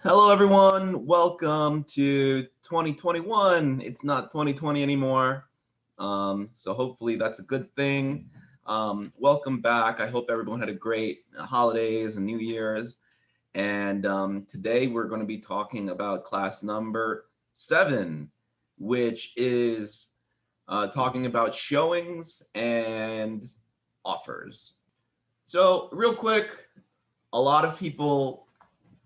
Hello, everyone. Welcome to 2021. It's not 2020 anymore. So hopefully that's a good thing. Welcome back. I hope everyone had a great holidays and New Year's. And today we're going to be talking about class number 7, which is talking about showings and offers. So, real quick, a lot of people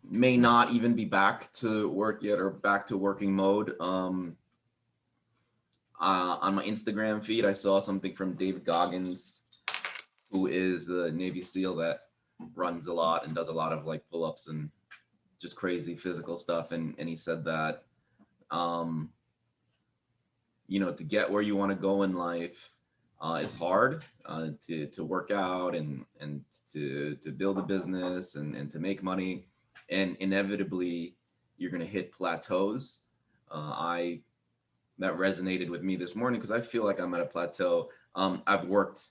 may not even be back to work yet or back to working mode. On my Instagram feed, I saw something from David Goggins, who is the Navy SEAL that runs a lot and does a lot of like pull-ups and just crazy physical stuff. And he said that, um, to get where you want to go in life, it's hard to work out and to build a business and to make money, and inevitably you're going to hit plateaus. I That resonated with me this morning because I feel like I'm at a plateau. I've worked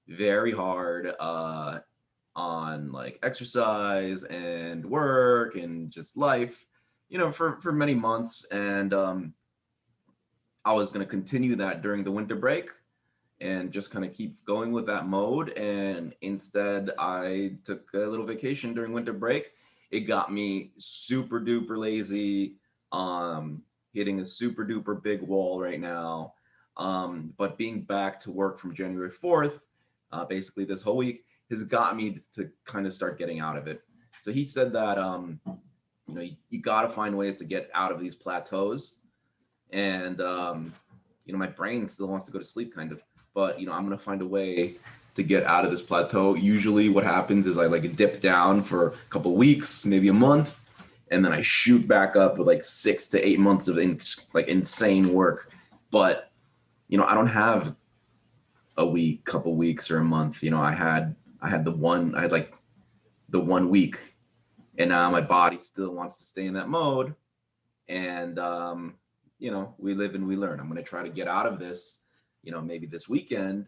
very hard on like exercise and work and just life, for many months, and I was going to continue that during the winter break and just kind of keep going with that mode. And instead, I took a little vacation during winter break. It got me super duper lazy, hitting a super duper big wall right now. But being back to work from January 4th, basically this whole week, has got me to kind of start getting out of it. So he said that, you got to find ways to get out of these plateaus. And, my brain still wants to go to sleep kind of, but I'm gonna find a way to get out of this plateau. Usually what happens is I like dip down for a couple of weeks, maybe a month, and then I shoot back up with like 6 to 8 months of insane work. But I don't have a week, couple weeks, or a month. I had like the 1 week, and now my body still wants to stay in that mode. And we live and we learn. I'm going to try to get out of this, maybe this weekend,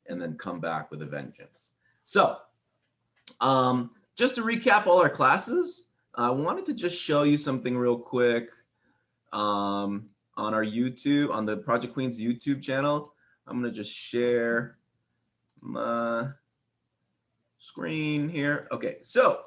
and then come back with a vengeance. So, just to recap all our classes, I wanted to just show you something real quick on our YouTube, on the Project Queens YouTube channel. I'm going to just share my screen here. Okay, so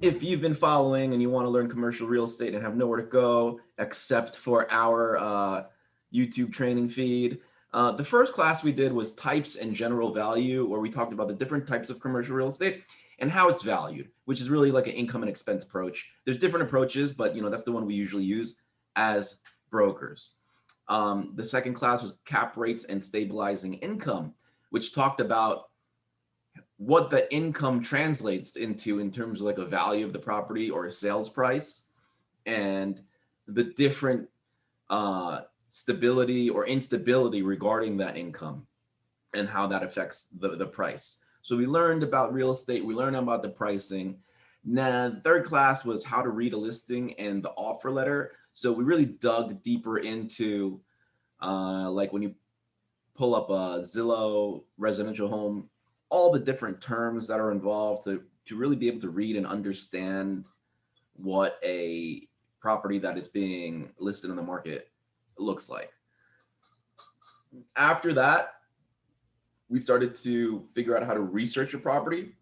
if you've been following and you want to learn commercial real estate and have nowhere to go except for our YouTube training feed, the first class we did was types and general value, where we talked about the different types of commercial real estate and how it's valued, which is really like an income and expense approach. There's different approaches, but that's the one we usually use as brokers. The second class was cap rates and stabilizing income, which talked about what the income translates into in terms of like a value of the property or a sales price, and the different stability or instability regarding that income and how that affects the price. So we learned about real estate, we learned about the pricing. Now, the third class was how to read a listing and the offer letter. So we really dug deeper into like when you pull up a Zillow residential home, all the different terms that are involved to really be able to read and understand what a property that is being listed in the market looks like. After that, we started to figure out how to research a property.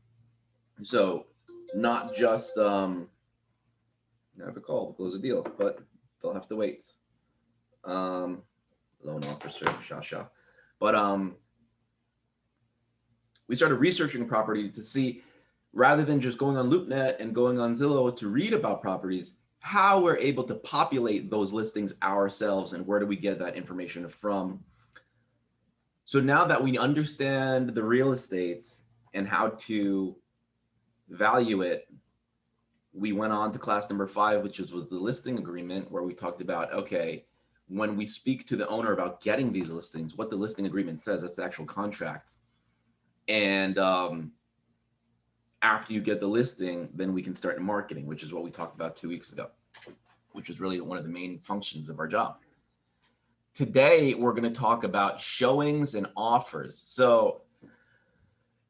So not just I have a call to close a deal, but they'll have to wait. Loan officer, Shasha. But we started researching a property to see, rather than just going on LoopNet and going on Zillow to read about properties, how we're able to populate those listings ourselves and where do we get that information from. So now that we understand the real estate and how to value it, we went on to class number 5, which was the listing agreement, where we talked about, okay, when we speak to the owner about getting these listings, what the listing agreement says, that's the actual contract. And after you get the listing, then we can start marketing, which is what we talked about 2 weeks ago, which is really one of the main functions of our job. Today, we're going to talk about showings and offers. So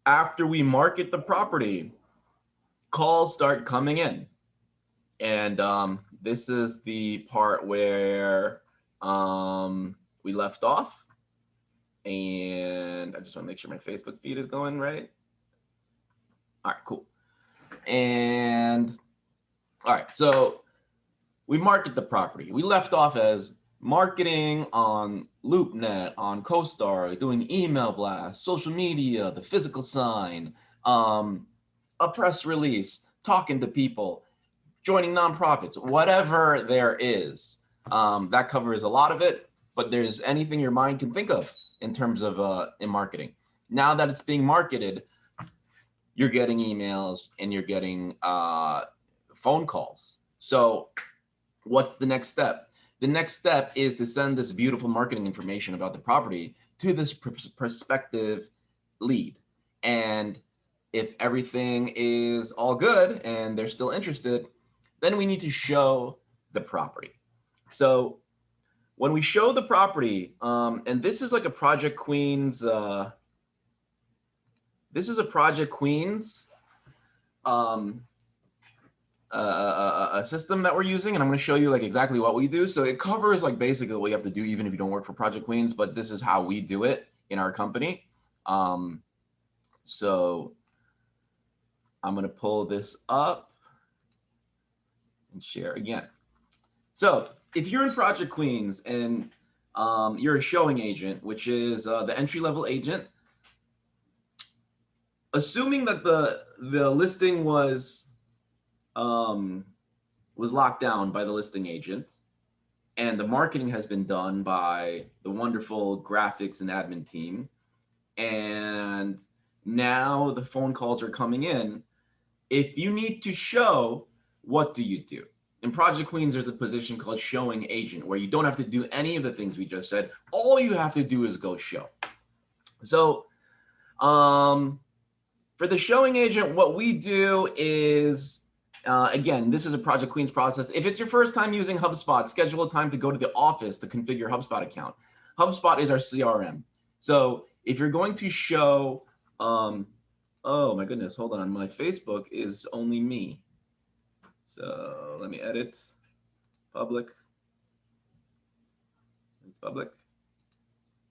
after we market the property, calls start coming in. And this is the part where we left off. And I just want to make sure my Facebook feed is going right. All right, cool. And all right, so we market the property. We left off as marketing on LoopNet, on CoStar, doing email blasts, social media, the physical sign, a press release, talking to people, joining nonprofits, whatever there is. That covers a lot of it, but there's anything your mind can think of in terms of in marketing. Now that it's being marketed, you're getting emails and you're getting phone calls. So what's the next step? The next step is to send this beautiful marketing information about the property to this prospective lead. And if everything is all good and they're still interested, then we need to show the property. So when we show the property, and this is like a Project Queens, this is a Project Queens a system that we're using, and I'm going to show you like exactly what we do. So it covers like basically what you have to do even if you don't work for Project Queens, but this is how we do it in our company. So I'm going to pull this up and share again. So if you're in Project Queens and you're a showing agent, which is the entry-level agent, assuming that the listing was locked down by the listing agent and the marketing has been done by the wonderful graphics and admin team, and now the phone calls are coming in, if you need to show, what do you do? In Project Queens, there's a position called showing agent where you don't have to do any of the things we just said. All you have to do is go show. So for the showing agent, what we do is, again, this is a Project Queens process. If it's your first time using HubSpot, schedule a time to go to the office to configure your HubSpot account. HubSpot is our CRM. So if you're going to show, oh my goodness, hold on, my Facebook is only me. So let me edit, public, it's public.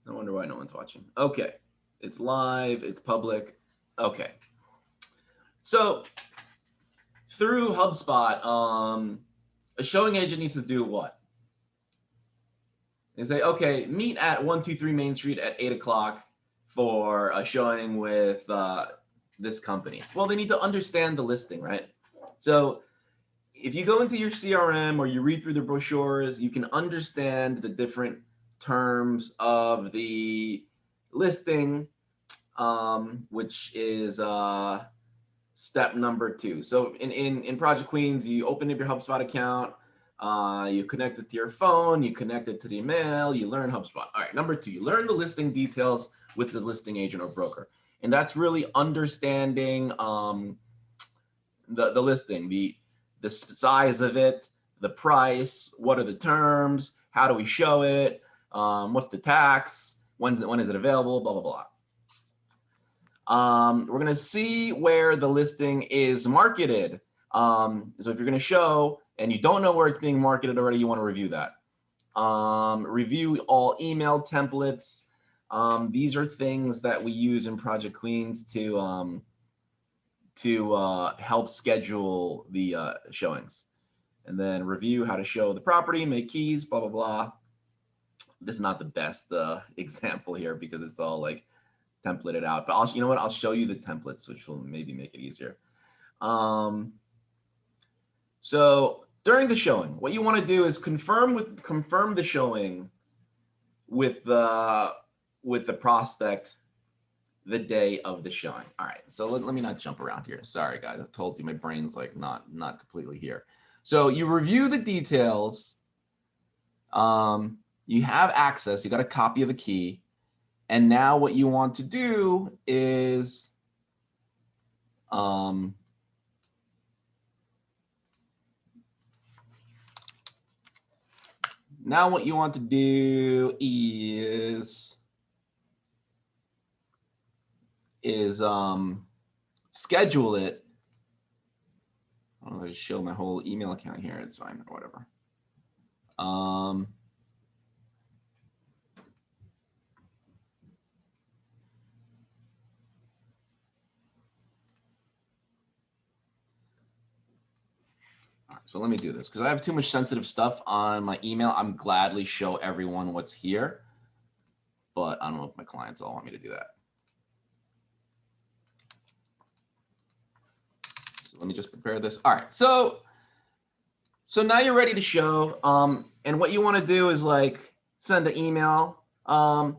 No wonder why no one's watching. Okay, it's live, it's public, okay. So through HubSpot, a showing agent needs to do what? They say, okay, meet at 123 Main Street at 8 o'clock for a showing with this company. Well, they need to understand the listing, right? So if you go into your CRM or you read through the brochures, you can understand the different terms of the listing, which is step number 2. So in Project Queens, you open up your HubSpot account, you connect it to your phone, you connect it to the email, you learn HubSpot. All right, number 2, you learn the listing details with the listing agent or broker. And that's really understanding the listing, the size of it, the price, what are the terms, how do we show it, what's the tax, when is it available, blah, blah, blah. We're going to see where the listing is marketed. So if you're going to show and you don't know where it's being marketed already, you want to review that. Review all email templates. These are things that we use in Project Queens to help schedule the showings. And then review how to show the property, make keys, blah, blah, blah. This is not the best example here because it's all like templated out, but you know what? I'll show you the templates, which will maybe make it easier. So during the showing, what you want to do is confirm the showing with the prospect the day of the showing. All right, so let me not jump around here. Sorry, guys, I told you my brain's like not completely here. So you review the details. You have access. You got a copy of the key. And now what you want to do is now what you want to do is schedule it. I'll just show my whole email account here. It's fine or whatever. So let me do this because I have too much sensitive stuff on my email. I'm gladly show everyone what's here, but I don't know if my clients all want me to do that. So let me just prepare this. All right, so now you're ready to show. And what you want to do is like send an email. Hi,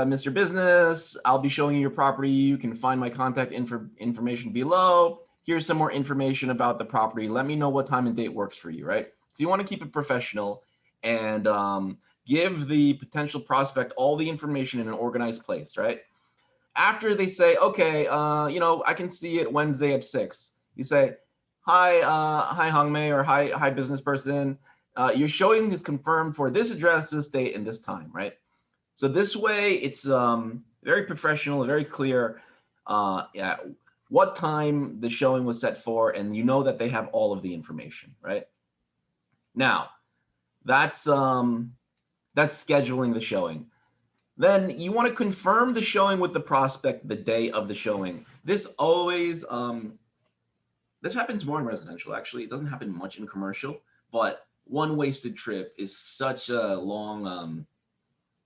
Mr. Business. I'll be showing you your property. You can find my contact information below. Here's some more information about the property. Let me know what time and date works for you, right? So you want to keep it professional and give the potential prospect all the information in an organized place, right? After they say, okay, you know, I can see it Wednesday at 6. You say, hi, Hongmei, or hi, business person. Your showing is confirmed for this address, this date, and this time, right? So this way, it's very professional, very clear. Yeah, what time the showing was set for, and you know that they have all of the information, right? Now, that's scheduling the showing. Then you want to confirm the showing with the prospect the day of the showing. This always, this happens more in residential, actually. It doesn't happen much in commercial, but one wasted trip is such a long,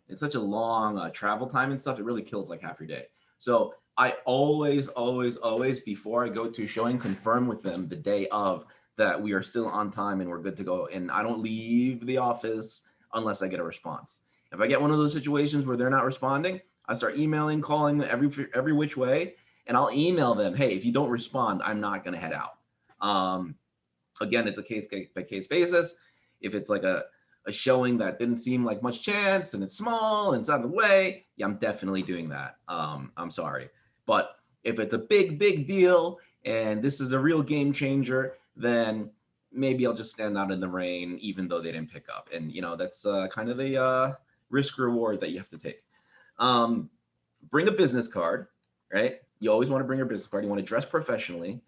it's such a long travel time and stuff. It really kills like half your day. So I always, before I go to a showing, confirm with them the day of that we are still on time and we're good to go. And I don't leave the office unless I get a response. If I get one of those situations where they're not responding, I start emailing, calling every which way, and I'll email them, hey, if you don't respond, I'm not going to head out. Again, it's a case by case basis. If it's like a showing that didn't seem like much chance and it's small and it's out of the way, yeah, I'm definitely doing that. I'm sorry. But if it's a big deal and this is a real game changer, then maybe I'll just stand out in the rain even though they didn't pick up. And, you know, that's kind of the risk reward that you have to take. Bring a business card, right? You always want to bring your business card. You want to dress professionally.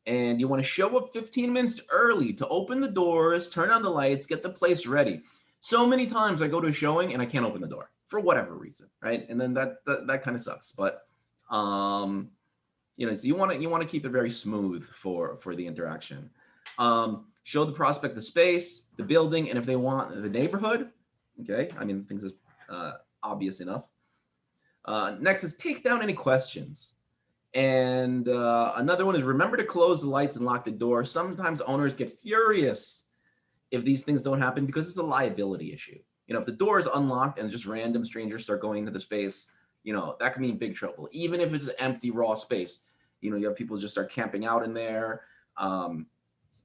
And you want to show up 15 minutes early to open the doors, turn on the lights, get the place ready. So many times I go to a showing and I can't open the door for whatever reason, right? And then that kind of sucks. But you know, so you want to keep it very smooth for the interaction. Show the prospect the space, the building, and if they want the neighborhood. Okay, I mean things is obvious enough. Next is take down any questions. And another one is remember to close the lights and lock the door. Sometimes owners get furious if these things don't happen because it's a liability issue. You know, if the door is unlocked and just random strangers start going into the space, you know, that can be in big trouble. Even if it's an empty, raw space, you know, you have people just start camping out in there,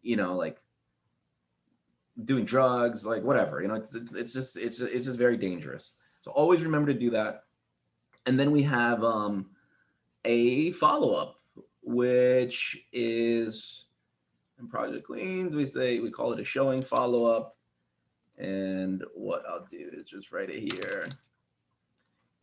you know, like doing drugs, like whatever. You know, it's just very dangerous. So always remember to do that. And then we have a follow-up, which is in Project Queens, we call it a showing follow-up. And what I'll do is just write it here.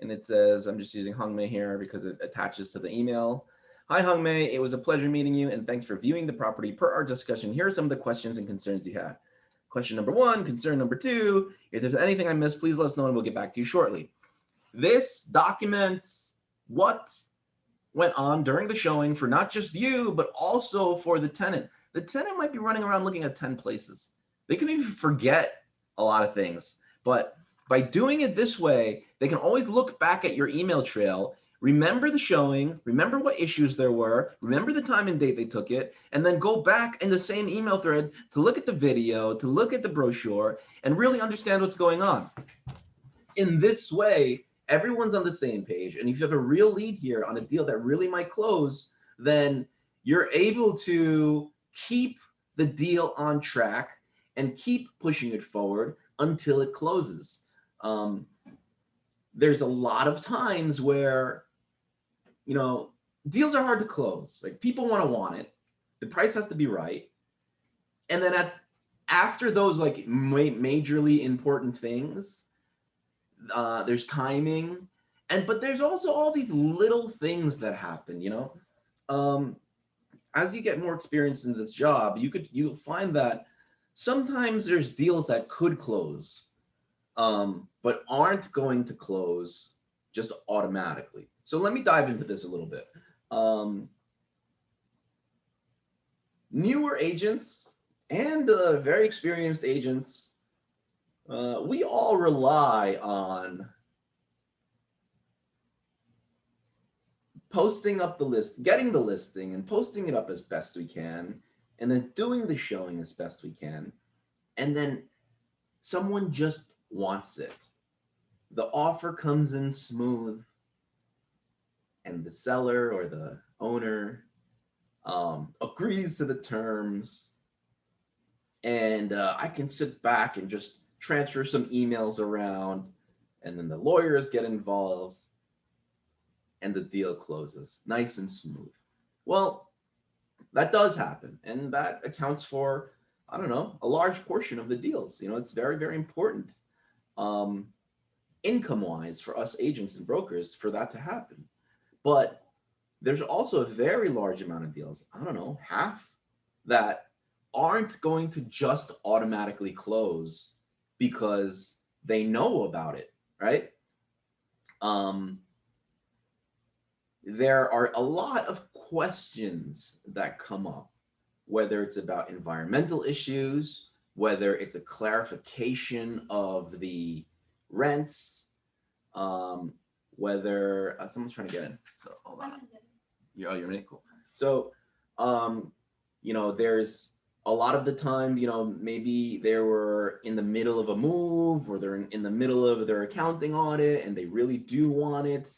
And it says, I'm just using Hongmei here because it attaches to the email. Hi, Hongmei. It was a pleasure meeting you, and thanks for viewing the property. Per our discussion, here are some of the questions and concerns you had. Question number 1, concern number 2, if there's anything I missed, please let us know and we'll get back to you shortly. This documents what went on during the showing for not just you, but also for the tenant. The tenant might be running around looking at 10 places. They can even forget a lot of things. But by doing it this way, they can always look back at your email trail, remember the showing, remember what issues there were, remember the time and date they took it, and then go back in the same email thread to look at the video, to look at the brochure, and really understand what's going on. In this way, everyone's on the same page. And if you have a real lead here on a deal that really might close, then you're able to keep the deal on track and keep pushing it forward until it closes. There's a lot of times where, you know, deals are hard to close. Like people want it. The price has to be right. And then after those like majorly important things, there's timing, but there's also all these little things that happen, you know. as you get more experience in this job, you'll find that sometimes there's deals that could close, but aren't going to close just automatically. So let me dive into this a little bit. Newer agents and very experienced agents, we all rely on posting up the list, getting the listing and posting it up as best we can, and then doing the showing as best we can. And then someone just wants it. The offer comes in smooth, and the seller or the owner agrees to the terms, and I can sit back and just transfer some emails around, and then the lawyers get involved, and the deal closes nice and smooth. Well, that does happen, and that accounts for, I don't know, a large portion of the deals. It's very, very important income-wise for us agents and brokers for that to happen. But there's also a very large amount of deals, I don't know, half, that aren't going to just automatically close because they know about it, right? There are a lot of questions that come up, whether it's about environmental issues, whether it's a clarification of the rents, whether someone's trying to get in. So hold on. You're ready? Cool. So, there's a lot of the time, maybe they were in the middle of a move, or they're in the middle of their accounting audit and they really do want it.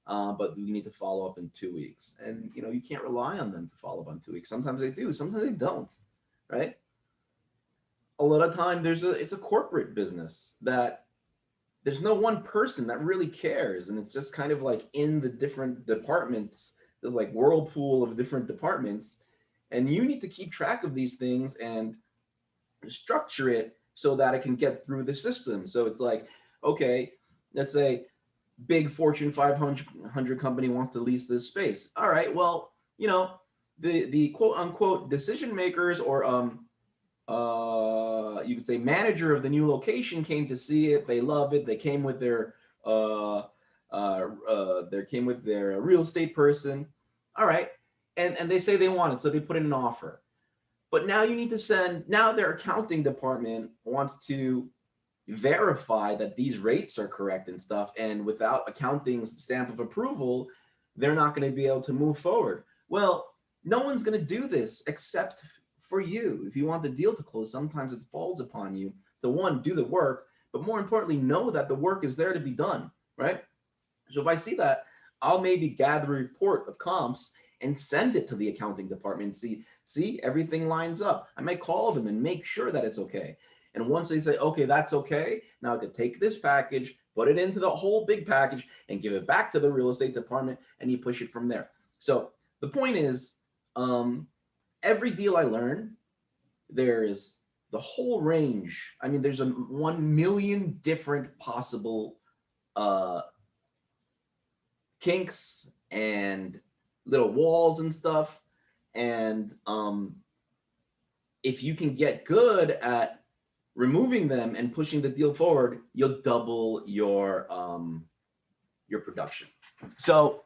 But you need to follow up in 2 weeks, and you can't rely on them to follow up on 2 weeks. Sometimes they do, sometimes they don't, right? A lot of time it's a corporate business that there's no one person that really cares, and it's just kind of like in the different departments, the like whirlpool of different departments, and you need to keep track of these things and structure it so that it can get through the system. So it's like, okay, let's say big Fortune 500 company wants to lease this space. All right, well, the quote unquote decision makers, or you could say manager of the new location, came to see it. They love it. They came with their real estate person. All right, and they say they want it, so they put in an offer. But now you need to now their accounting department wants to verify that these rates are correct and stuff, and without accounting's stamp of approval, they're not going to be able to move forward. Well, no one's going to do this except for you. If you want the deal to close, sometimes it falls upon you to, one, do the work, but more importantly, know that the work is there to be done, right? So if I see that, I'll maybe gather a report of comps and send it to the accounting department and see everything lines up. I might call them and make sure that it's okay. And once they say, okay, that's okay, now I could take this package, put it into the whole big package, and give it back to the real estate department, and you push it from there. So the point is, every deal I learn, there's the whole range. I mean, there's 1 million different possible kinks and little walls and stuff. And if you can get good at removing them and pushing the deal forward, you'll double your production. So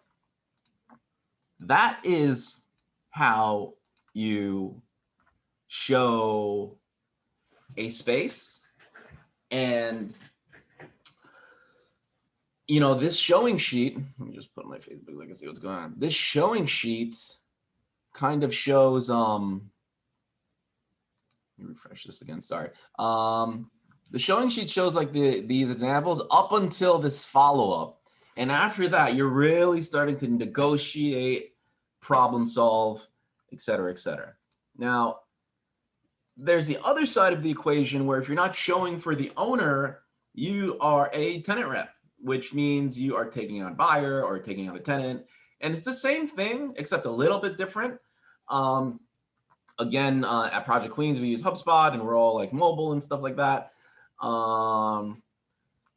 that is how you show a space. And this showing sheet, let me just put my Facebook so I can see what's going on. This showing sheet kind of shows let me refresh this again, sorry. The showing sheet shows like these examples up until this follow-up. And after that, you're really starting to negotiate, problem solve, et cetera, et cetera. Now, there's the other side of the equation where if you're not showing for the owner, you are a tenant rep, which means you are taking out a buyer or taking out a tenant. And it's the same thing, except a little bit different. Again, at Project Queens, we use HubSpot, and we're all like mobile and stuff like that.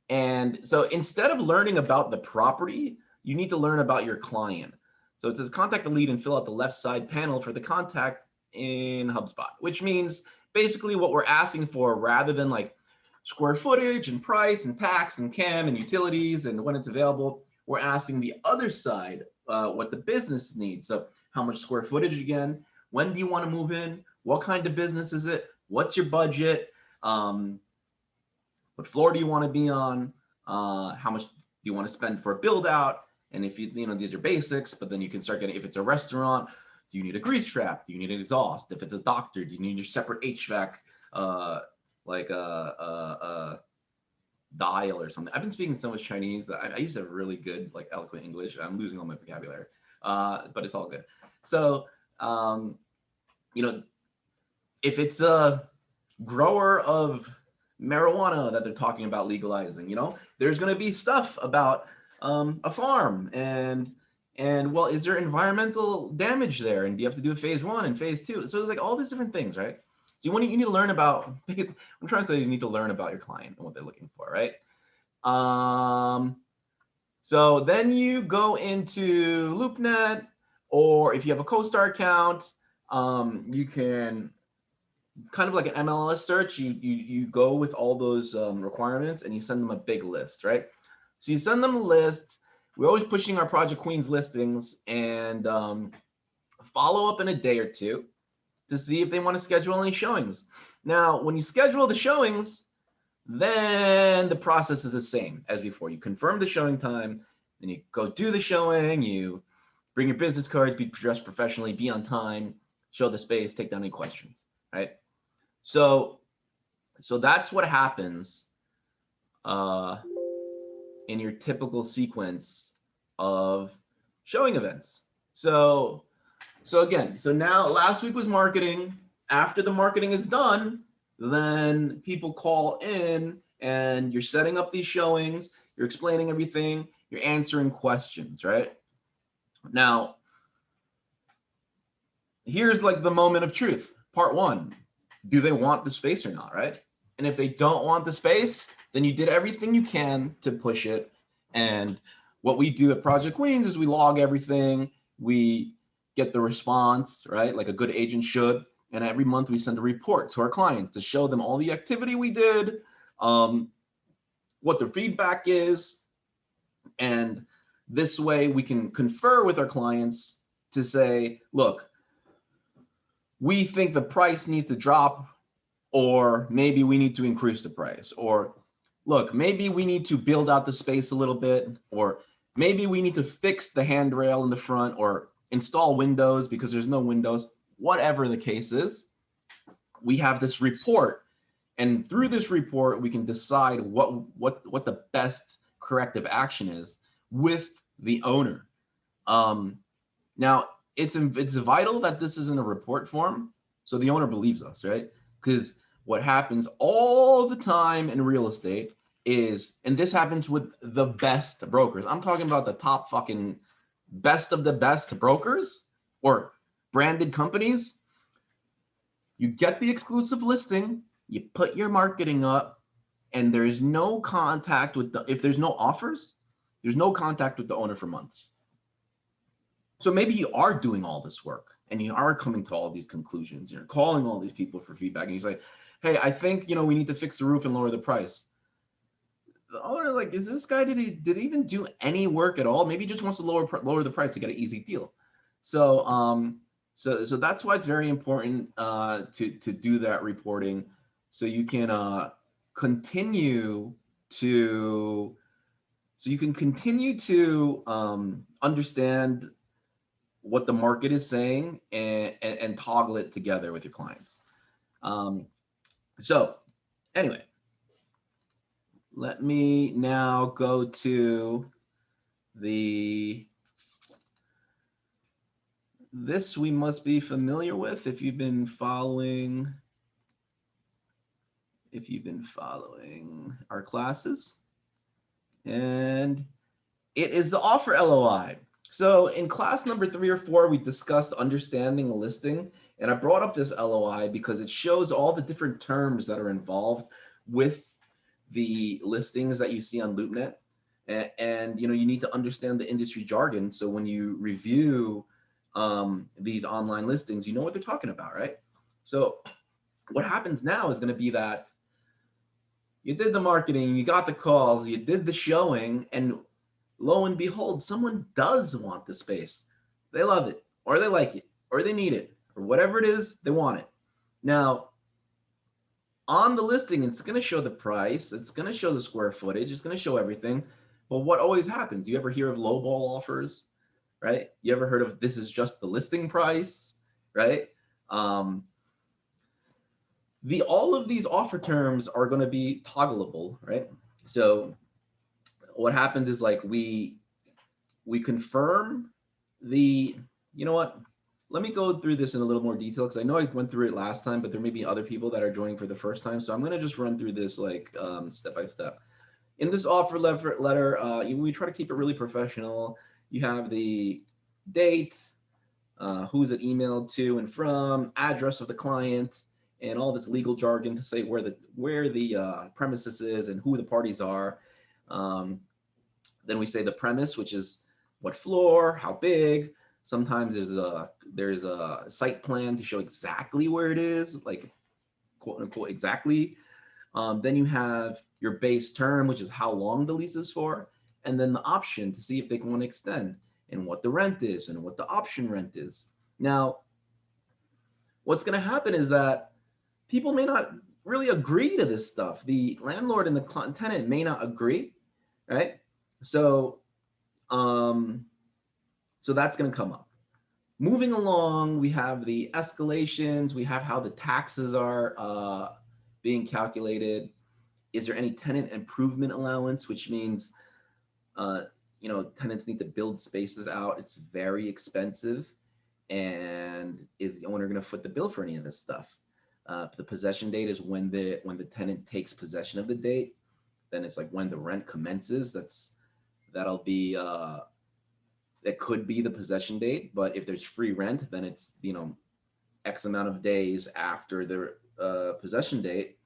And so instead of learning about the property, you need to learn about your client. So it says contact the lead and fill out the left side panel for the contact in HubSpot, which means basically what we're asking for, rather than like square footage and price and tax and CAM and utilities and when it's available, we're asking the other side what the business needs. So how much square footage again? When do you want to move in? What kind of business is it? What's your budget? What floor do you want to be on? How much do you want to spend for a build out? And if you know, these are basics, but then you can start getting, if it's a restaurant, do you need a grease trap? Do you need an exhaust? If it's a doctor, do you need your separate HVAC, like a dial or something? I've been speaking so much Chinese. I used to have really good, like eloquent English. I'm losing all my vocabulary, but it's all good. So, you know, if it's a grower of marijuana that they're talking about legalizing, you know, there's going to be stuff about a farm and well, is there environmental damage there, and do you have to do a phase 1 and phase 2? So there's like all these different things, right? So you need to learn about, because I'm trying to say, you need to learn about your client and what they're looking for, right? So then you go into LoopNet, or if you have a CoStar account, you can kind of like an MLS search. You go with all those requirements and you send them a big list, right? So you send them a list. We're always pushing our Project Queens listings, and follow up in a day or two to see if they want to schedule any showings. Now, when you schedule the showings, then the process is the same as before. You confirm the showing time, then you go do the showing, you bring your business cards, be dressed professionally, be on time, show the space, take down any questions, right? So that's what happens in your typical sequence of showing events. So now last week was marketing. After the marketing is done, then people call in and you're setting up these showings, you're explaining everything, you're answering questions, right? Now, here's like the moment of truth. Part 1, do they want the space or not, right? And if they don't want the space, then you did everything you can to push it. And what we do at Project Queens is we log everything, we get the response, right? Like a good agent should. And every month we send a report to our clients to show them all the activity we did, what their feedback is. And this way we can confer with our clients to say, look, we think the price needs to drop, or maybe we need to increase the price, or look, maybe we need to build out the space a little bit, or maybe we need to fix the handrail in the front, or install windows because there's no windows. Whatever the case is, we have this report, and through this report we can decide what the best corrective action is with the owner. Now it's vital that this is in a report form so the owner believes us, right? Because what happens all the time in real estate is, and this happens with the best brokers, I'm talking about the top fucking best of the best brokers or branded companies, you get the exclusive listing, you put your marketing up, and there is no contact with the, if there's no offers, there's no contact with the owner for months. So maybe you are doing all this work and you are coming to all these conclusions, you're calling all these people for feedback, and you say, hey, I think, you know, we need to fix the roof and lower the price. The owner, like, is this guy, did he even do any work at all? Maybe he just wants to lower the price to get an easy deal. So so that's why it's very important to do that reporting, so you can continue to understand what the market is saying and toggle it together with your clients. So anyway, let me now go to this we must be familiar with if you've been following our classes, and it is the offer LOI. So in class number 3 or 4, we discussed understanding a listing, and I brought up this LOI because it shows all the different terms that are involved with the listings that you see on LoopNet. And you know, you need to understand the industry jargon. So when you review these online listings, you know what they're talking about, right? So what happens now is going to be that you did the marketing, you got the calls, you did the showing, and lo and behold, someone does want the space. They love it, or they like it, or they need it, or whatever it is, they want it. Now, on the listing, it's going to show the price, it's going to show the square footage, it's going to show everything. But what always happens? You ever hear of lowball offers, right? You ever heard of this is just the listing price, right? All of these offer terms are going to be toggleable, right? So what happens is like we confirm the, you know what? Let me go through this in a little more detail because I know I went through it last time, but there may be other people that are joining for the first time. So I'm going to just run through this like step by step. In this offer letter, we try to keep it really professional. You have the date, who's it emailed to and from, address of the client, and all this legal jargon to say where the premises is and who the parties are. Then we say the premise, which is what floor, how big. Sometimes there's a site plan to show exactly where it is, like quote unquote exactly. Then you have your base term, which is how long the lease is for, and then the option to see if they want to extend and what the rent is and what the option rent is. Now, what's going to happen is that people may not really agree to this stuff. The landlord and the tenant may not agree, right? So that's going to come up. Moving along, we have the escalations. We have how the taxes are being calculated. Is there any tenant improvement allowance, which means, you know, tenants need to build spaces out. It's very expensive. And is the owner going to foot the bill for any of this stuff? The possession date is when the tenant takes possession of the date. Then it's like when the rent commences. That'll be that could be the possession date. But if there's free rent, then it's, you know, X amount of days after the possession date.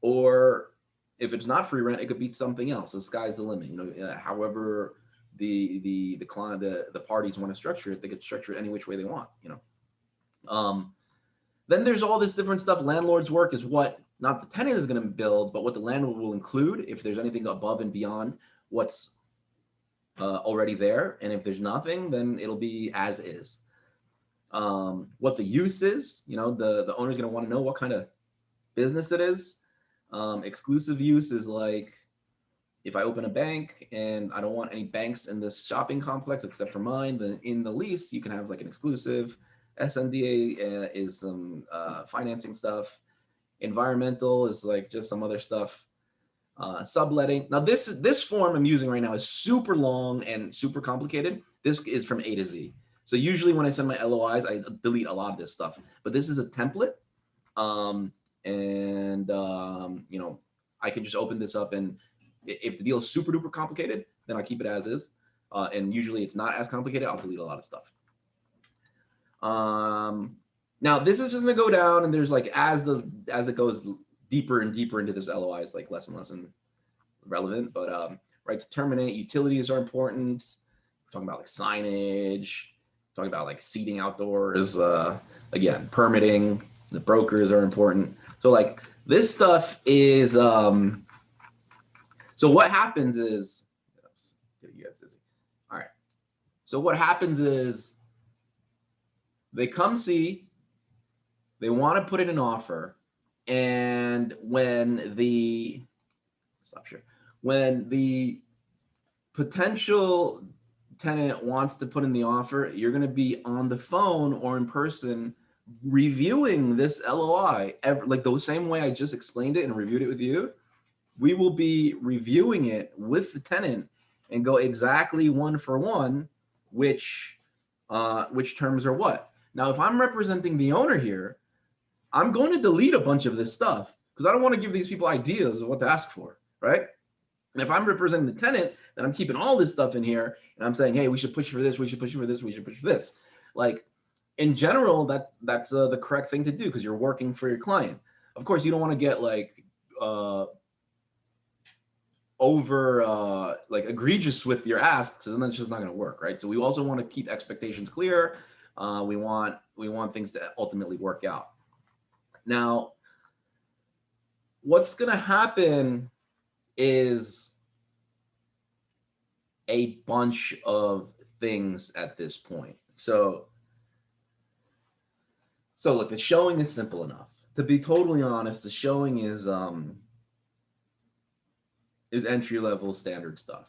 Or if it's not free rent, it could be something else. The sky's the limit. You know, however the client, the parties want to structure it, they could structure it any which way they want. You know. Then there's all this different stuff. Landlord's work is what not the tenant is going to build, but what the landlord will include if there's anything above and beyond what's already there. And if there's nothing, then it'll be as is. What the use is, you know, the owner's going to want to know what kind of business it is. Exclusive use is like if I open a bank and I don't want any banks in this shopping complex except for mine, then in the lease you can have like an exclusive. SNDA is some financing stuff. Environmental is like just some other stuff. Subletting. Now this form I'm using right now is super long and super complicated. This is from A to Z. So usually when I send my LOIs, I delete a lot of this stuff. But this is a template. You know, I can just open this up, and if the deal is super duper complicated, then I keep it as is. And usually it's not as complicated, I'll delete a lot of stuff. Now this is just gonna go down, and there's like as it goes deeper and deeper into this LOI is like less and less relevant. But right to terminate, utilities are important. We're talking about like signage, talking about like seating outdoors. Again, permitting, the brokers are important. So like this stuff is so what happens is, oops, you guys dizzy. All right. So what happens is they come see, they want to put in an offer, and when the potential tenant wants to put in the offer, you're going to be on the phone or in person reviewing this LOI, like the same way I just explained it and reviewed it with you. We will be reviewing it with the tenant and go exactly one for one, which terms are what. Now, if I'm representing the owner here, I'm going to delete a bunch of this stuff because I don't want to give these people ideas of what to ask for, right? And if I'm representing the tenant, then I'm keeping all this stuff in here and I'm saying, hey, we should push for this, we should push for this, we should push for this. Like in general, that's the correct thing to do because you're working for your client. Of course, you don't want to get like over like egregious with your asks, and then it's just not going to work, right? So we also want to keep expectations clear. We want things to ultimately work out. Now, what's going to happen is a bunch of things at this point. So look, the showing is simple enough. To be totally honest, the showing is entry level standard stuff.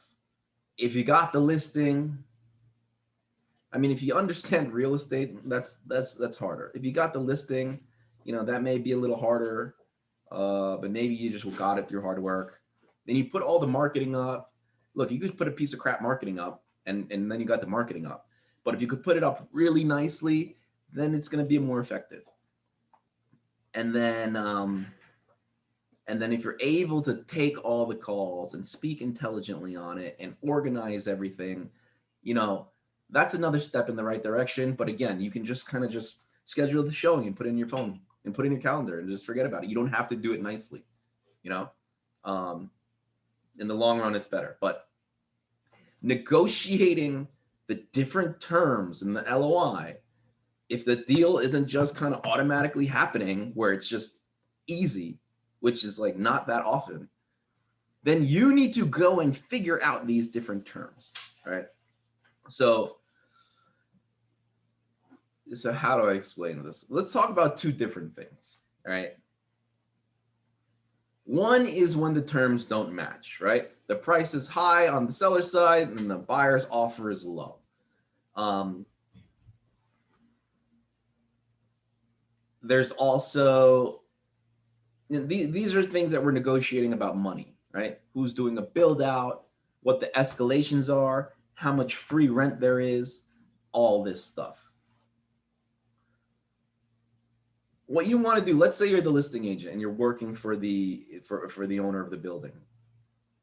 If you got the listing, I mean, if you understand real estate, that's harder. If you got the listing, that may be a little harder, but maybe you just got it through hard work. Then you put all the marketing up. Look, you could put a piece of crap marketing up, and then you got the marketing up. But if you could put it up really nicely, then it's going to be more effective. And then if you're able to take all the calls and speak intelligently on it and organize everything, that's another step in the right direction. But again, you can just kind of just schedule the showing and put it in your phone and put it in your calendar and just forget about it. You don't have to do it nicely, in the long run, it's better. But negotiating the different terms in the LOI, if the deal isn't just kind of automatically happening where it's just easy, which is like not that often, then you need to go and figure out these different terms, right? So how do I explain this? Let's talk about two different things, right? One is when the terms don't match, right? The price is high on the seller side and the buyer's offer is low. There's also, these are things that we're negotiating about money, right? Who's doing a build out, what the escalations are, how much free rent there is, all this stuff. What you want to do, let's say you're the listing agent and you're working for the owner of the building.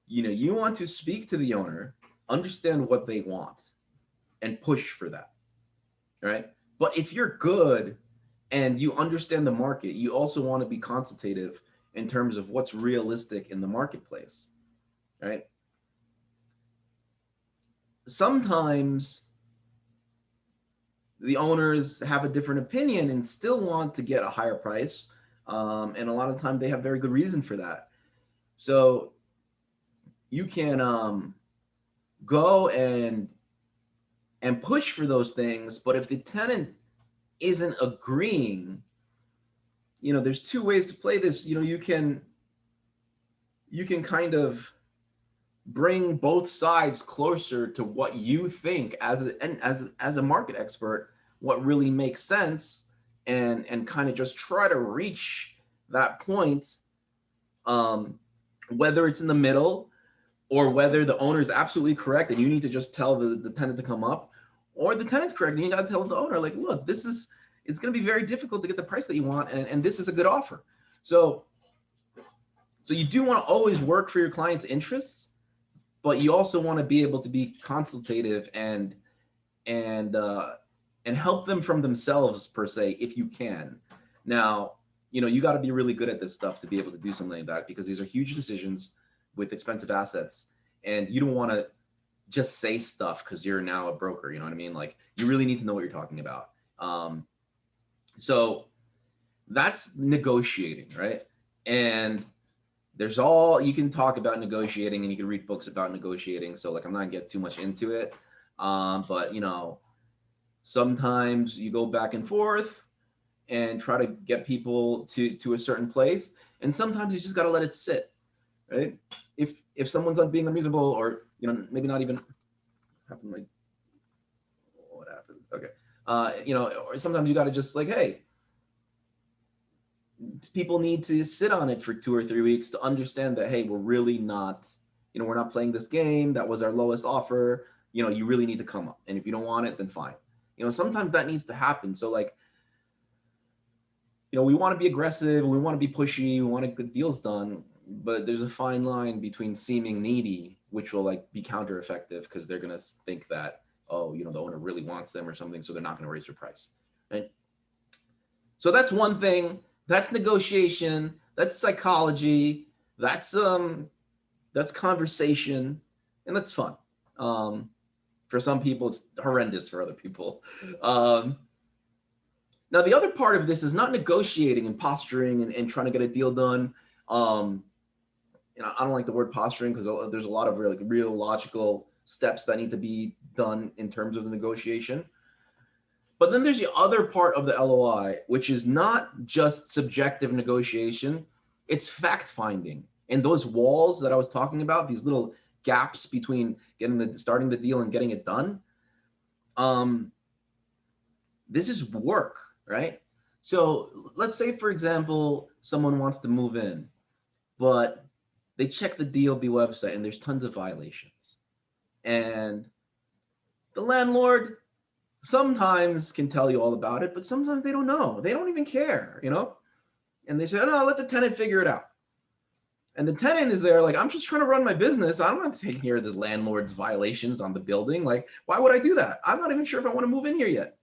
You want to speak to the owner, understand what they want, and push for that, right? But if you're good and you understand the market, you also want to be consultative in terms of what's realistic in the marketplace, right? Sometimes the owners have a different opinion and still want to get a higher price. And a lot of time they have very good reason for that. So you can go and push for those things. But if the tenant isn't agreeing, there's two ways to play this. You can kind of bring both sides closer to what you think as a market expert, what really makes sense, and kind of just try to reach that point, whether it's in the middle or whether the owner is absolutely correct and you need to just tell the tenant to come up, or the tenant's correct and you got to tell the owner, like, look, it's going to be very difficult to get the price that you want, and this is a good offer. So you do want to always work for your client's interests, but you also want to be able to be consultative and help them from themselves, per se, if you can. Now, you got to be really good at this stuff to be able to do something like that, because these are huge decisions with expensive assets, and you don't want to just say stuff because you're now a broker. You know what I mean? Like, you really need to know what you're talking about. So that's negotiating, right? And there's you can talk about negotiating, and you can read books about negotiating. So like, I'm not gonna get too much into it. But sometimes you go back and forth and try to get people to a certain place. And sometimes you just got to let it sit, right? If someone's being unreasonable, or, maybe not even happened, like, what happened? Okay. Or sometimes you got to just, like, hey, people need to sit on it for 2 or 3 weeks to understand that, hey, we're really not, we're not playing this game. That was our lowest offer. You really need to come up. And if you don't want it, then fine. Sometimes that needs to happen. So, like, we want to be aggressive, we want to be pushy, we want to get deals done, but there's a fine line between seeming needy, which will, like, be counter-effective because they're going to think that, oh, the owner really wants them or something, so they're not going to raise your price, right? So that's one thing. That's negotiation. That's psychology. That's That's conversation, and that's fun. For some people, it's horrendous for other people. Now, the other part of this is not negotiating and posturing and trying to get a deal done. I don't like the word posturing because there's a lot of real logical steps that need to be done in terms of the negotiation. But then there's the other part of the LOI, which is not just subjective negotiation, it's fact finding. And those walls that I was talking about, these little gaps between starting the deal and getting it done, this is work, right? So let's say, for example, someone wants to move in, but they check the DOB website and there's tons of violations. And the landlord sometimes can tell you all about it, but sometimes they don't know. They don't even care, And they say, oh, no, let the tenant figure it out. And the tenant is there like, I'm just trying to run my business. I'm not taking care of the landlord's violations on the building. Like, why would I do that? I'm not even sure if I want to move in here yet.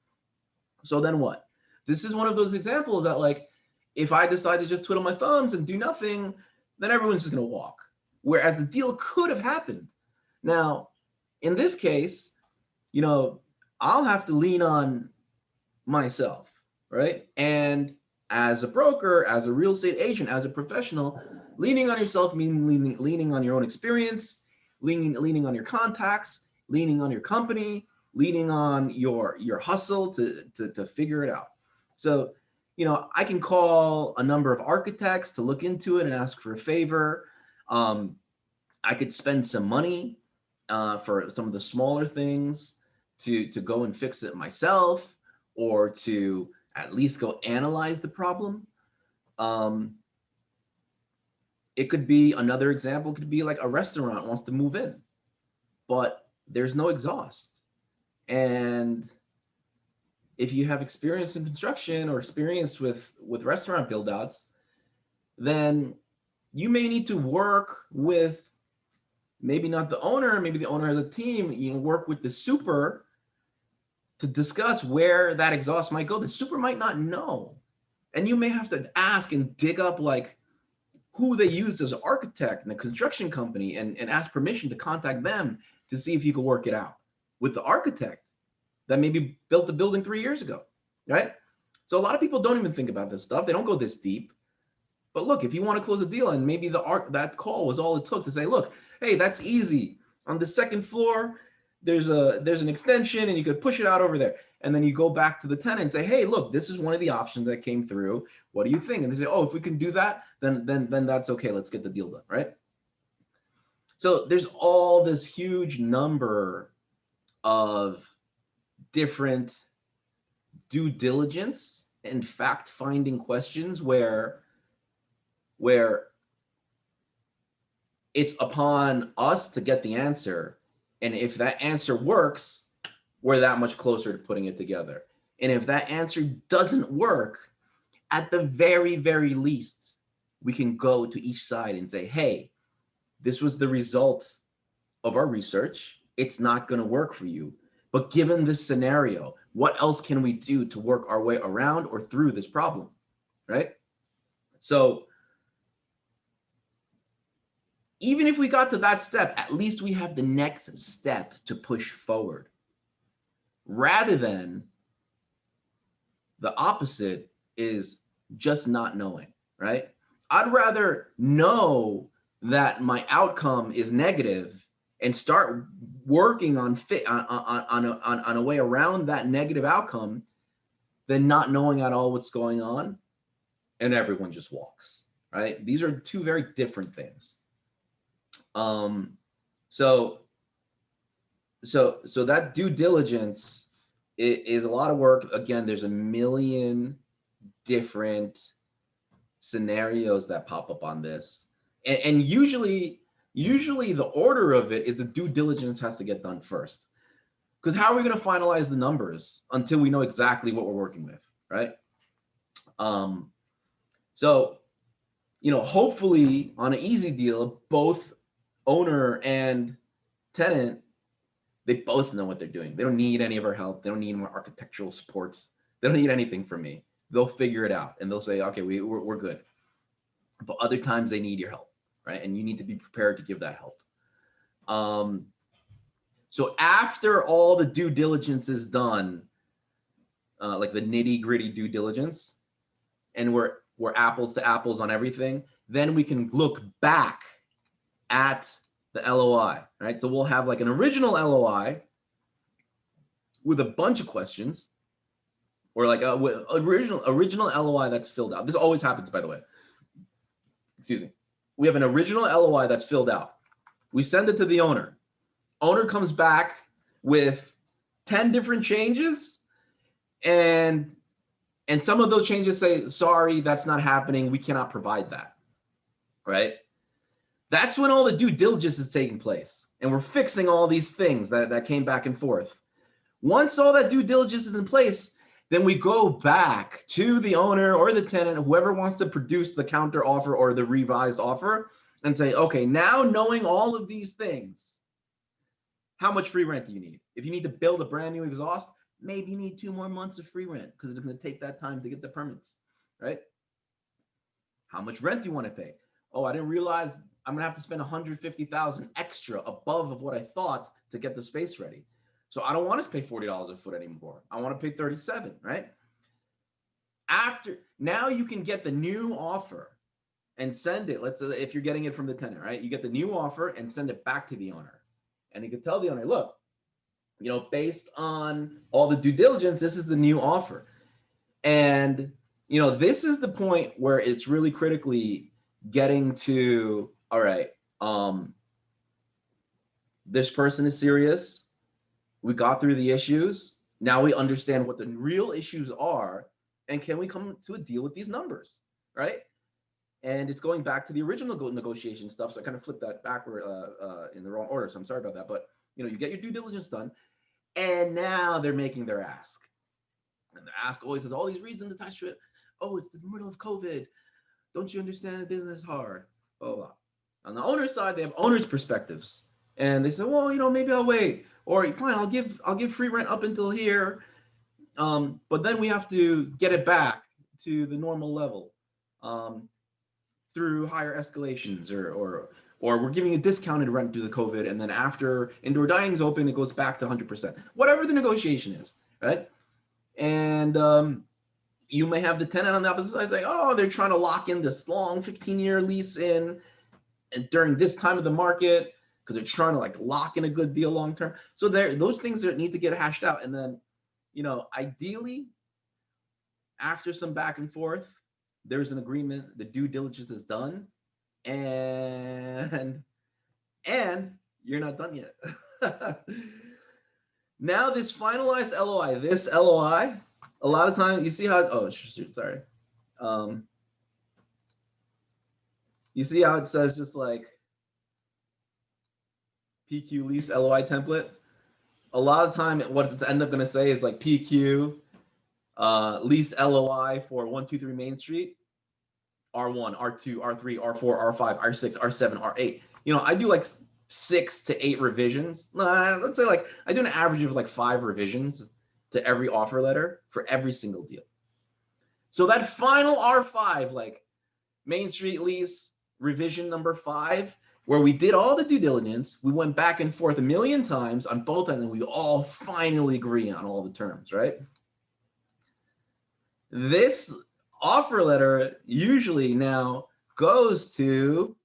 So then what? This is one of those examples that, like, if I decide to just twiddle my thumbs and do nothing, then everyone's just going to walk. Whereas the deal could have happened. Now, in this case, I'll have to lean on myself, right? And as a broker, as a real estate agent, as a professional, leaning on yourself means leaning on your own experience, leaning on your contacts, leaning on your company, leaning on your hustle to figure it out. So, I can call a number of architects to look into it and ask for a favor. I could spend some money for some of the smaller things to go and fix it myself, or to at least go analyze the problem. It could be, another example could be like a restaurant wants to move in, but there's no exhaust. And if you have experience in construction or experience with restaurant build outs, then you may need to work with, maybe not the owner, maybe the owner has a team, work with the super to discuss where that exhaust might go. The super might not know. And you may have to ask and dig up like who they used as an architect and a construction company and ask permission to contact them to see if you can work it out with the architect that maybe built the building 3 years ago, right? So a lot of people don't even think about this stuff. They don't go this deep. But look, if you want to close a deal and maybe that call was all it took to say, look, hey, that's easy. On the second floor, there's an extension and you could push it out over there. And then you go back to the tenant and say, hey, look, this is one of the options that came through. What do you think? And they say, oh, if we can do that, then that's okay. Let's get the deal done, right? So there's all this huge number of different due diligence and fact-finding questions where it's upon us to get the answer. And if that answer works, we're that much closer to putting it together. And if that answer doesn't work, at the very, very least, we can go to each side and say, hey, this was the result of our research. It's not going to work for you. But given this scenario, what else can we do to work our way around or through this problem, right? So even if we got to that step, at least we have the next step to push forward, rather than the opposite is just not knowing, right? I'd rather know that my outcome is negative and start working on a way around that negative outcome than not knowing at all what's going on and everyone just walks, right? These are two very different things. So that due diligence is a lot of work. Again, there's a million different scenarios that pop up on this, and usually the order of it is the due diligence has to get done first, because how are we going to finalize the numbers until we know exactly what we're working with, right? So hopefully on an easy deal, both owner and tenant, they both know what they're doing. They don't need any of our help. They don't need more architectural supports. They don't need anything from me. They'll figure it out and they'll say, okay, we're good. But other times they need your help, right? And you need to be prepared to give that help. So after all the due diligence is done, like the nitty gritty due diligence, and we're apples to apples on everything, then we can look back at the LOI, right? So we'll have like an original LOI with a bunch of questions, or like a original LOI that's filled out. This always happens, by the way. Excuse me. We have an original LOI that's filled out. We send it to the owner. Owner comes back with 10 different changes, and some of those changes say, sorry, that's not happening. We cannot provide that, right? That's when all the due diligence is taking place, and we're fixing all these things that came back and forth. Once all that due diligence is in place, then we go back to the owner or the tenant, whoever wants to produce the counter offer or the revised offer, and say, okay, now knowing all of these things, how much free rent do you need? If you need to build a brand new exhaust, maybe you need 2 more months of free rent because it's going to take that time to get the permits, right? How much rent do you want to pay? Oh, I didn't realize I'm going to have to spend $150,000 extra above of what I thought to get the space ready. So I don't want to pay $40 a foot anymore. I want to pay $37, right? Now you can get the new offer and send it. Let's say if you're getting it from the tenant, right? You get the new offer and send it back to the owner. And you can tell the owner, look, based on all the due diligence, this is the new offer. And, this is the point where it's really critically getting to, all right, this person is serious. We got through the issues. Now we understand what the real issues are, and can we come to a deal with these numbers, right? And it's going back to the original negotiation stuff. So I kind of flipped that backward in the wrong order. So I'm sorry about that. But you get your due diligence done, and now they're making their ask. And their ask always has all these reasons attached to it. Oh, it's the middle of COVID. Don't you understand the business is hard? Blah, blah, blah. On the owner's side, they have owner's perspectives, and they say, well, maybe I'll wait, or fine, I'll give free rent up until here, but then we have to get it back to the normal level through higher escalations, or we're giving a discounted rent due to COVID, and then after indoor dining is open, it goes back to 100%. Whatever the negotiation is, right? And you may have the tenant on the opposite side saying, oh, they're trying to lock in this long 15-year lease and during this time of the market because they're trying to like lock in a good deal long term. So those things that need to get hashed out. And then, ideally, after some back and forth, there's an agreement, the due diligence is done, and you're not done yet. Now this finalized LOI, a lot of times you see how, oh shoot, sorry. You see how it says just like PQ lease LOI template? A lot of time what it's end up going to say is like PQ lease LOI for 123 Main Street, R1, R2, R3, R4, R5, R6, R7, R8. I do like 6 to 8 revisions. Let's say like I do an average of like 5 revisions to every offer letter for every single deal. So that final R5, like Main Street lease revision number 5, where we did all the due diligence, we went back and forth a million times on both ends, and we all finally agree on all the terms, right? This offer letter usually now goes to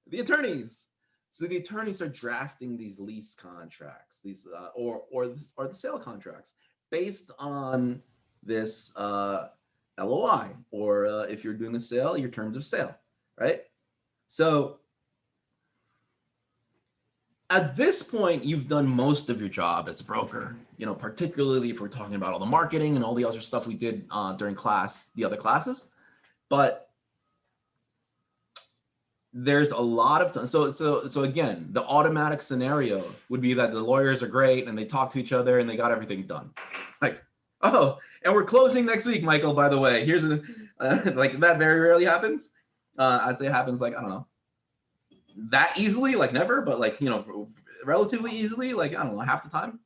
the attorneys. So the attorneys are drafting these lease contracts, these or the sale contracts based on this LOI, or if you're doing a sale, your terms of sale, right? So at this point, you've done most of your job as a broker, particularly if we're talking about all the marketing and all the other stuff we did during the other classes. But there's a lot of time. So again, the automatic scenario would be that the lawyers are great and they talk to each other and they got everything done. Like, oh, and we're closing next week, Michael, by the way. Here's like that very rarely happens. I'd say it happens like, I don't know, that easily, like never, but like, relatively easily, like, I don't know, half the time.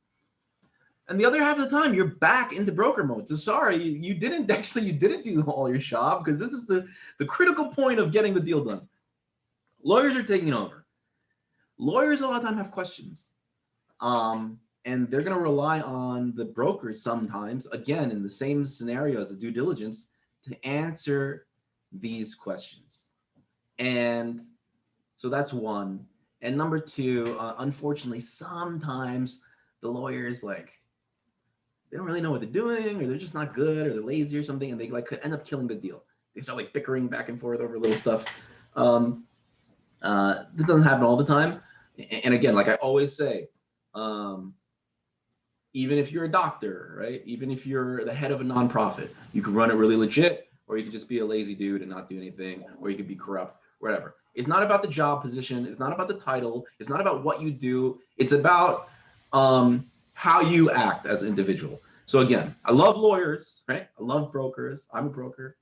And the other half of the time, you're back into broker mode. So sorry, you didn't do all your job, because this is the critical point of getting the deal done. Lawyers are taking over. Lawyers a lot of time have questions. And they're going to rely on the brokers sometimes, again, in the same scenario as a due diligence, to answer these questions. And so that's one. And number two, unfortunately, sometimes the lawyers, like, they don't really know what they're doing, or they're just not good, or they're lazy or something, and they like could end up killing the deal. They start like bickering back and forth over little stuff. This doesn't happen all the time. And again, like I always say, even if you're a doctor, right? Even if you're the head of a nonprofit, you can run it really legit, or you could just be a lazy dude and not do anything, or you could be corrupt, whatever. It's not about the job position. It's not about the title. It's not about what you do. It's about how you act as an individual. So again, I love lawyers, right? I love brokers. I'm a broker,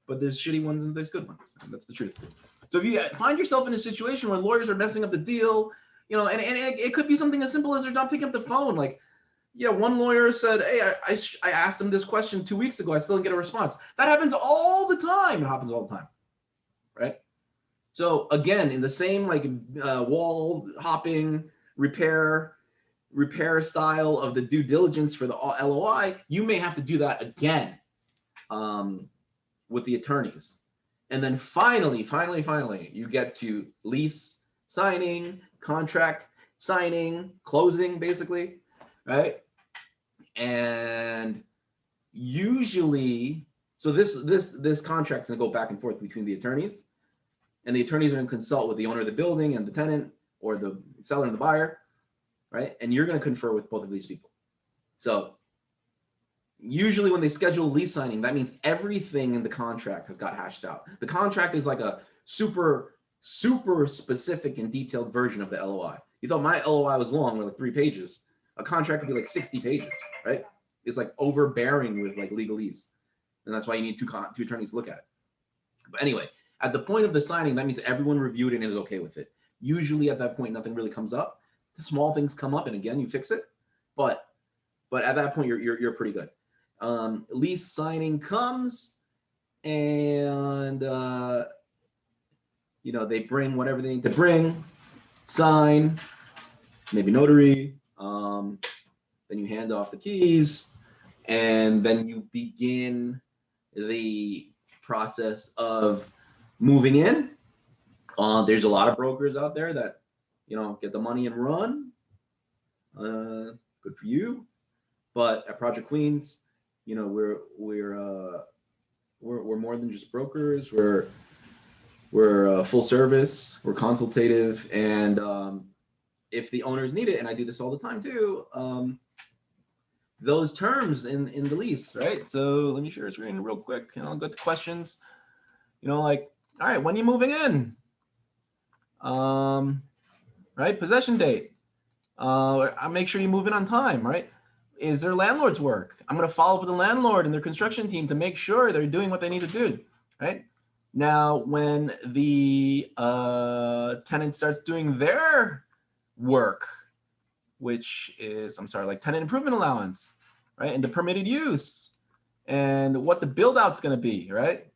but there's shitty ones and there's good ones, and that's the truth. So if you find yourself in a situation where lawyers are messing up the deal, you know, and it could be something as simple as they're not picking up the phone. Like, yeah, one lawyer said, hey, I asked him this question 2 weeks ago. I still didn't get a response. That happens all the time. It happens all the time, right? So again, in the same like wall hopping repair style of the due diligence for the LOI, you may have to do that again with the attorneys. And then finally, you get to lease signing, contract signing, closing, basically, right? And usually, so this contract's gonna go back and forth between the attorneys, and the attorneys are gonna consult with the owner of the building and the tenant, or the seller and the buyer, right? And you're gonna confer with both of these people. So usually when they schedule a lease signing, that means everything in the contract has got hashed out. The contract is like a super specific and detailed version of the LOI. You thought my LOI was long, like 3 pages. A contract could be like 60 pages, right? It's like overbearing with like legalese. And that's why you need two attorneys to look at it. But anyway, at the point of the signing, that means everyone reviewed it and is okay with it. Usually at that point, nothing really comes up. The small things come up, and again, you fix it. But at that point, you're pretty good. Lease signing comes, and you know, they bring whatever they need to bring, sign, maybe notary. Then you hand off the keys, and then you begin the process of moving in. There's a lot of brokers out there that, you know, get the money and run. Good for you. But at Project Queens, you know, we're more than just brokers. We're full service. We're consultative, and if the owners need it, and I do this all the time too, those terms in the lease, right? So let me share a screen real quick, and I'll go to questions. You know, like, all right, when are you moving in? Right, possession date. I'll make sure you move in on time, right? Is there landlord's work? I'm going to follow up with the landlord and their construction team to make sure they're doing what they need to do, right? Now, when the tenant starts doing their work, which is, like tenant improvement allowance, right? And the permitted use and what the build out's going to be, right?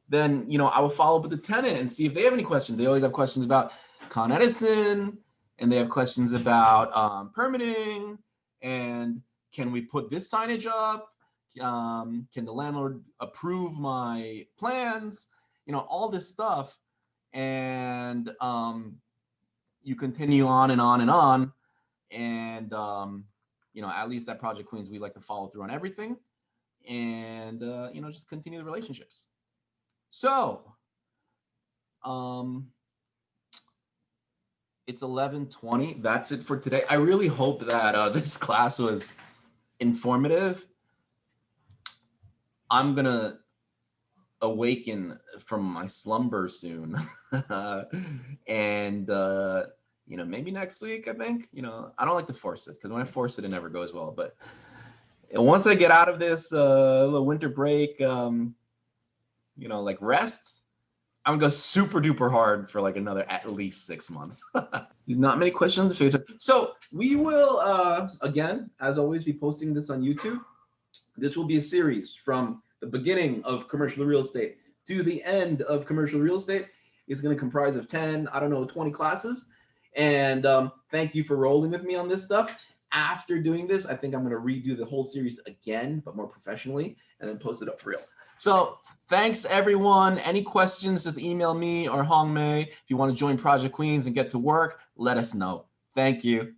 Then, you know, I will follow up with the tenant and see if they have any questions. They always have questions about Con Edison, and they have questions about permitting, and can we put this signage up? Can the landlord approve my plans? You know, all this stuff. And you continue on and on and on. And, you know, at least at Project Queens, we like to follow through on everything and, you know, just continue the relationships. So, it's 11:20. That's it for today. I really hope that this class was informative. I'm gonna awaken from my slumber soon, and you know, maybe next week. I think, you know, I don't like to force it, because when I force it, it never goes well. But once I get out of this little winter break, you know, like rest, I'm gonna go super duper hard for like another at least 6 months. There's not many questions. So we will, again, as always, be posting this on YouTube. This will be a series from the beginning of commercial real estate to the end of commercial real estate. is going to comprise of 10, I don't know, 20 classes. And thank you for rolling with me on this stuff. After doing this, I think I'm going to redo the whole series again, but more professionally, and then post it up for real. So thanks, everyone. Any questions, just email me or Hong Mei. If you want to join Project Queens and get to work, let us know. Thank you.